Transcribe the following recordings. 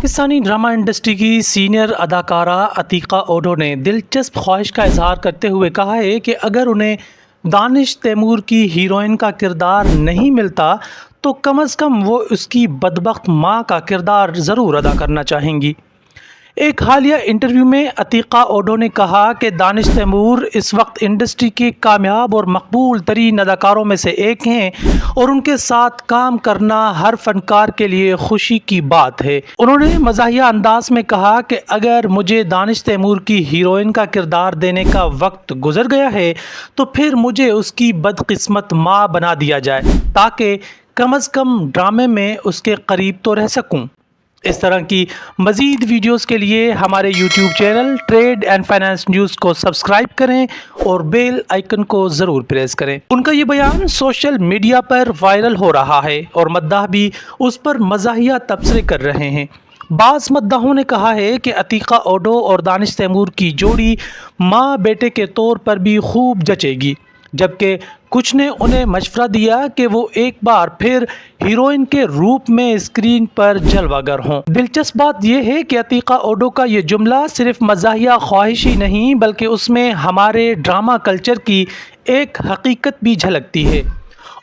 Pakistani drama industry کی senior اداکارہ عتیقہ اوڈھو نے دلچسپ خواہش کا اظہار کرتے ہوئے کہا ہے کہ اگر انہیں دانش تیمور کی ہیروئن کا کردار نہیں ملتا تو کم از کم وہ اس کی بدبخت ماں کا کردار ضرور ادا کرنا چاہیں گی۔ ایک حالیہ انٹرویو میں عتیقہ اوڈھو نے کہا کہ دانش تیمور اس وقت انڈسٹری کے کامیاب اور مقبول ترین اداکاروں میں سے ایک ہیں اور ان کے ساتھ کام کرنا ہر فنکار کے لیے خوشی کی بات ہے۔ انہوں نے مزاحیہ انداز میں کہا کہ اگر مجھے دانش تیمور کی ہیروئن کا کردار دینے کا وقت گزر گیا ہے تو پھر مجھے اس کی بدقسمت ماں بنا دیا جائے تاکہ کم از کم ڈرامے میں اس کے قریب تو رہ سکوں۔ اس طرح کی مزید ویڈیوز کے لیے ہمارے YouTube channel trade and finance news کو سبسکرائب کریں اور بیل آئیکن کو ضرور پریس کریں۔ ان کا یہ بیان سوشل میڈیا پر وائرل ہو رہا ہے اور مداح بھی اس پر مزاحیہ تبصرے کر رہے ہیں۔ بعض مداحوں نے کہا ہے کہ عتیقہ اوڈھو اور دانش تیمور کی جوڑی ماں بیٹے کے طور پر بھی خوب جچے گی، جبکہ کچھ نے انہیں مشورہ دیا کہ وہ ایک بار پھر ہیروئن کے روپ میں اسکرین پر جلوہ گر ہوں۔ دلچسپ بات یہ ہے کہ عتیقہ اوڈھو کا یہ جملہ صرف مزاحیہ خواہش ہی نہیں بلکہ اس میں ہمارے ڈرامہ کلچر کی ایک حقیقت بھی جھلکتی ہے۔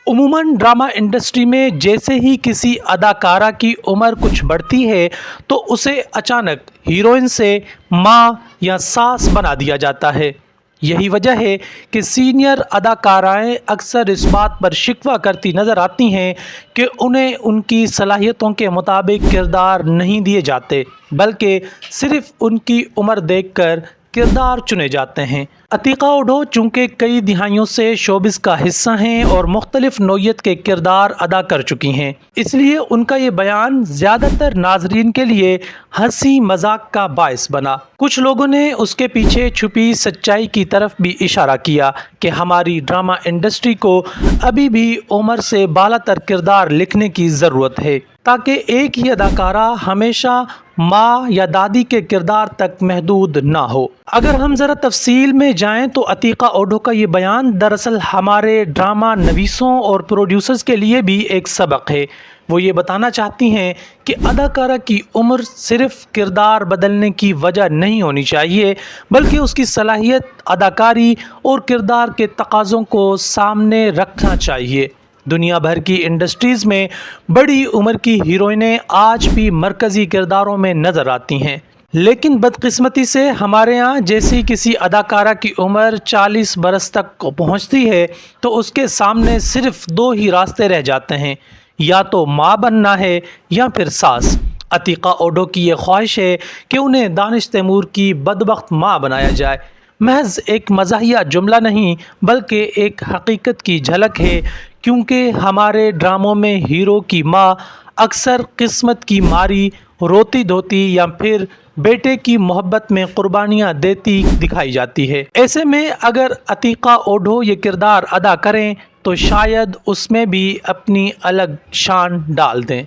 عموماً ڈرامہ انڈسٹری میں جیسے ہی کسی اداکارہ کی عمر کچھ بڑھتی ہے تو اسے اچانک ہیروئن سے ماں یا ساس بنا دیا جاتا ہے۔ یہی وجہ ہے کہ سینئر اداکارائیں اکثر اس بات پر شکوہ کرتی نظر آتی ہیں کہ انہیں ان کی صلاحیتوں کے مطابق کردار نہیں دیے جاتے بلکہ صرف ان کی عمر دیکھ کر کردار چنے جاتے ہیں۔ عتیقہ اوڈھو چونکہ کئی دہائیوں سے شوبز کا حصہ ہیں اور مختلف نوعیت کے کردار ادا کر چکی ہیں، اس لیے ان کا یہ بیان زیادہ تر ناظرین کے لیے ہنسی مذاق کا باعث بنا۔ کچھ لوگوں نے اس کے پیچھے چھپی سچائی کی طرف بھی اشارہ کیا کہ ہماری ڈرامہ انڈسٹری کو ابھی بھی عمر سے بالا تر کردار لکھنے کی ضرورت ہے تاکہ ایک ہی اداکارہ ہمیشہ ماں یا دادی کے کردار تک محدود نہ ہو۔ اگر ہم ذرا تفصیل میں جائیں تو عتیقہ اوڈھو کا یہ بیان دراصل ہمارے ڈرامہ نویسوں اور پروڈیوسرز کے لیے بھی ایک سبق ہے۔ وہ یہ بتانا چاہتی ہیں کہ اداکارہ کی عمر صرف کردار بدلنے کی وجہ نہیں ہونی چاہیے بلکہ اس کی صلاحیت، اداکاری اور کردار کے تقاضوں کو سامنے رکھنا چاہیے۔ دنیا بھر کی انڈسٹریز میں بڑی عمر کی ہیروئنیں آج بھی مرکزی کرداروں میں نظر آتی ہیں، لیکن بدقسمتی سے ہمارے ہاں جیسی کسی اداکارہ کی عمر 40 برس تک پہنچتی ہے تو اس کے سامنے صرف دو ہی راستے رہ جاتے ہیں، یا تو ماں بننا ہے یا پھر ساس۔ عتیقہ اوڈھو کی یہ خواہش ہے کہ انہیں دانش تیمور کی بدبخت ماں بنایا جائے، محض ایک مزاحیہ جملہ نہیں بلکہ ایک حقیقت کی جھلک ہے، کیونکہ ہمارے ڈراموں میں ہیرو کی ماں اکثر قسمت کی ماری روتی دھوتی یا پھر بیٹے کی محبت میں قربانیاں دیتی دکھائی جاتی ہے۔ ایسے میں اگر عتیقہ اوڈھو یہ کردار ادا کریں تو شاید اس میں بھی اپنی الگ شان ڈال دیں۔